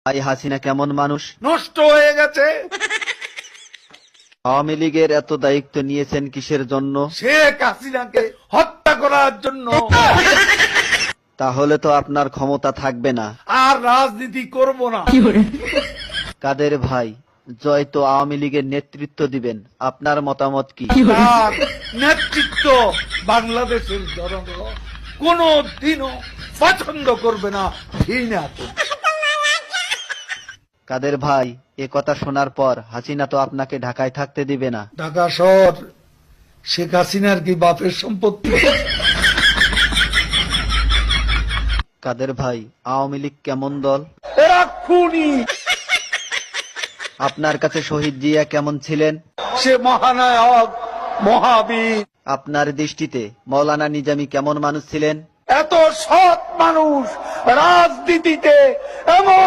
ভাই হাসিনা কেমন মানুষ? নষ্ট হয়ে গেছে। আওয়ামী লীগের এত দায়িত্ব নিয়েছেন কিসের জন্য? শেখ হাসিনাকে হত্যা করার জন্য। তাহলে তো আপনার ক্ষমতা থাকবে না। আর রাজনীতি করব না। কাদের ভাই, জয় তো আওয়ামী লীগের নেতৃত্ব দিবেন, আপনার মতামত কি? তার নেতৃত্ব বাংলাদেশের জনগণ কোনো দিনও পছন্দ করবে না, ঘৃণা করবে। কাদের ভাই, এ কথা শোনার পর হাসিনা তো আপনাকে ঢাকায় থাকতে দিবে না। ঢাকা শহর শেখ হাসিনার কি বাপের সম্পত্তি? কাদের ভাই, আওয়ামী লীগ কেমন দল? এরা খুনি। আপনার কাছে শহীদ জিয়া কেমন ছিলেন? সে মহানায়ক, মহাবীর। আপনার দৃষ্টিতে মৌলানা নিজামী কেমন মানুষ ছিলেন? এত সৎ মানুষ রাজনীতিতে এমন